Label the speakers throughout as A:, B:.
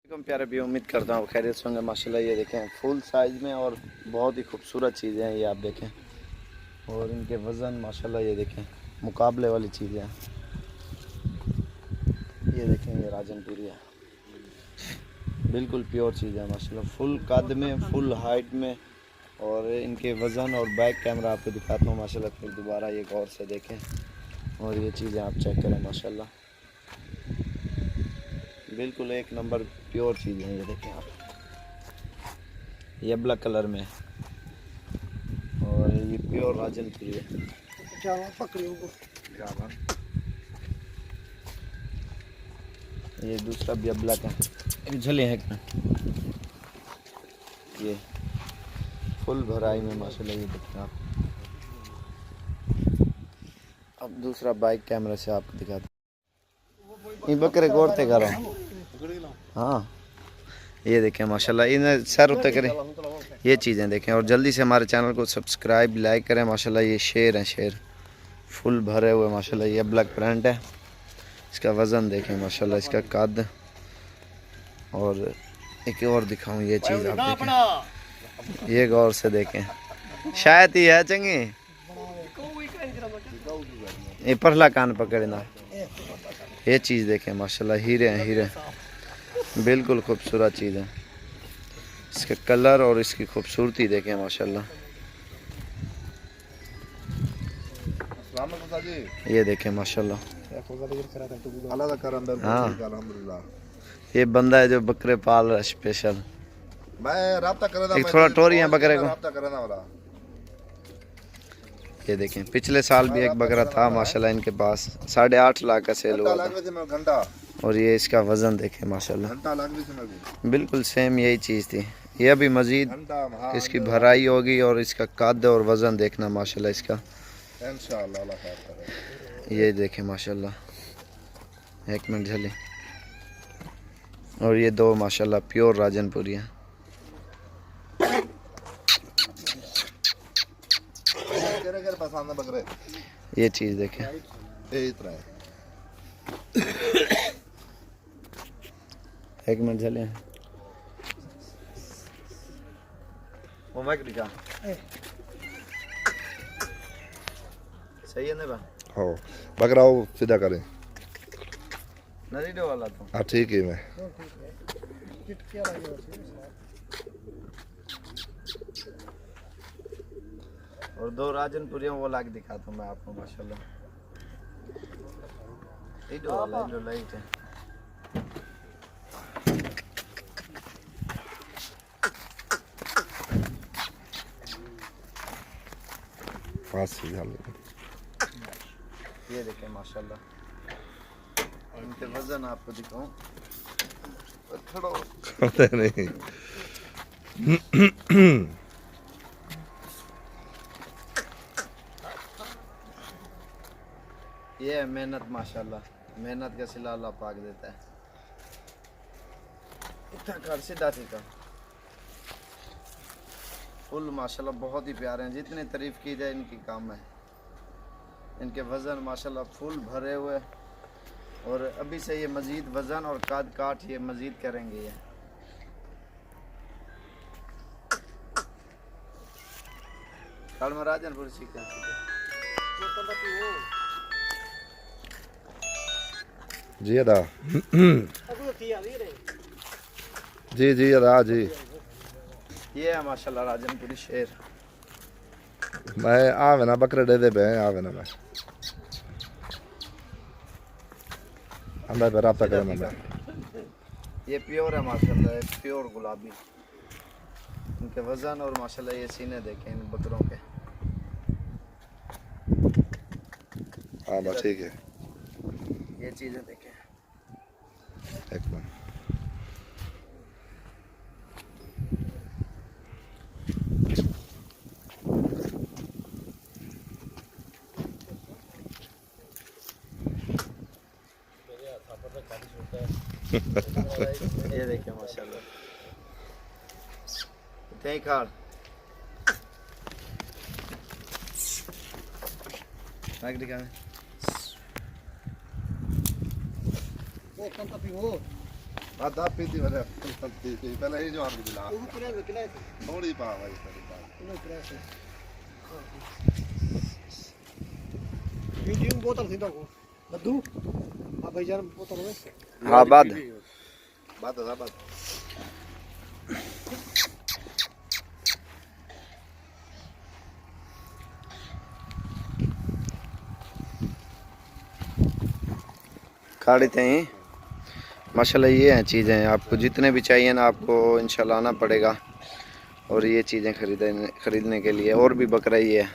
A: प्यारे भी उम्मीद करता हूँ खैरियत से होंगे। माशाल्लाह ये देखें फुल साइज़ में और बहुत ही खूबसूरत चीज़ें हैं ये आप देखें, और इनके वज़न माशाल्लाह ये देखें मुकाबले वाली चीज़ें हैं। ये देखें ये राजनपुरी है, बिल्कुल प्योर चीज़ है माशाल्लाह, फुल कद में फुल हाइट में। और इनके वज़न और बैक कैमरा आपको दिखाता हूँ माशाल्लाह, फिर दोबारा ये गौर से देखें और ये चीज़ें आप चेक करें माशाल्लाह, बिल्कुल एक नंबर प्योर चीज़ है। ये देखें आप, ये ब्लैक कलर में और ये प्योर राजनपुरी है। ये दूसरा भी ब्लैक है, एक झले है ये फुल भराई में माशाल्लाह। ये देखें आप, अब दूसरा बाइक कैमरे से आपको दिखाता हूँ। ये बकरे गोरते करो, हाँ ये देखें माशाल्लाह, इन्हें सर उतर करें, ये चीज़ें देखें। और जल्दी से हमारे चैनल को सब्सक्राइब लाइक करें माशाल्लाह। ये शेर हैं, शेर फुल भरे हुए माशाल्लाह। ये ब्लैक प्रिंट है, इसका वज़न देखें माशाल्लाह, इसका कद। और एक और दिखाऊं ये चीज़ आप देखें, ये गौर से देखें, शायद ही है चंगी ये परला कान पकड़ना। ये चीज़ देखें माशाल्लाह, हीरे हैं हीरे, बिल्कुल खूबसूरत चीज़ है। इसका कलर और इसकी खूबसूरती देखें माशाल्लाह। ये देखें माशाल्लाह, हाँ ये बंदा है जो बकरे पाल रहा है स्पेशल। एक थोड़ा टोरी है बकरे को। ये देखें पिछले साल भी एक बकरा था माशाल्लाह इनके पास, 8.5 लाख का सेल हुआ था। और ये इसका वज़न देखें माशाल्लाह, बिल्कुल सेम यही चीज़ थी। ये अभी मज़ीद इसकी भराई होगी और इसका कद और वज़न देखना माशाल्लाह इसका। ये देखें माशाल्लाह, एक मिनट झले। और ये दो माशाल्लाह प्योर राजनपुरी हैं। ये चीज़ देखें, एक मिनट झले। सही है ना
B: हो बकरा वो सीधा करें
A: नरीडो वाला तो
B: हाँ ठीक है। मैं
A: और दो राजनपुरियों वो लाके दिखाता हूँ मैं आपको माशाल्लाह। इडो वाला इडो लाइट है। ये देखें माशाल्लाह, इनके वजन आपको दिखाऊं,
B: नहीं
A: ये है मेहनत माशाल्लाह, मेहनत का सिला अल्लाह पाक देता है। इतना कर सीधा सीधा फुल माशाल्लाह बहुत ही प्यारे हैं, जितनी तारीफ की जाए इनकी काम है। इनके वज़न माशाल्लाह फुल भरे हुए, और अभी से ये मज़ीद वज़न और कद काट ये मज़ीद करेंगे। ये कल में राजनपुर सीखा
B: जी अदा जी जी अदा जी।
A: ये है माशाल्लाह राजनपुरी शेर।
B: मैं आवे ना बकरे दे दे पे आवे ना मैं अंदर पे राब्ता करना मैं।
A: ये प्योर है माशाल्लाह, प्योर गुलाबी। इनके वज़न और माशाल्लाह ये सीने देखें इन बकरों के।
B: हाँ बस ठीक है,
A: ये चीज़ें देखें
B: एकदम
A: ये देखें माशाल्लाह, इतने खाड़
B: आधा पीती वाले पहले ही जो आपको दिला थोड़ी पा भाई
C: वीडियो बोतल थी तो बद्दू आ भाईजान बोतल में
A: हाँ बाद
B: बात
A: काढ़ते हैं माशाल्लाह। ये हैं चीज़ें, आपको जितने भी चाहिए ना आपको इंशाल्लाह आना पड़ेगा और ये चीज़ें खरीदने के लिए। और भी बकरा ही है,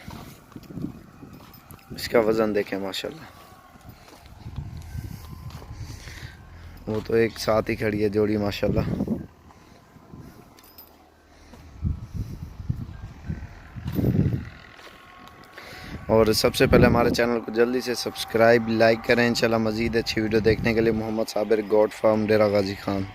A: इसका वज़न देखें माशाल्लाह। वो तो एक साथ ही खड़ी है जोड़ी माशाल्लाह। और सबसे पहले हमारे चैनल को जल्दी से सब्सक्राइब लाइक करें। इंशाल्लाह मज़ीद अच्छी वीडियो देखने के लिए। मोहम्मद साबिर गोट फार्म डेरा गाजी खान।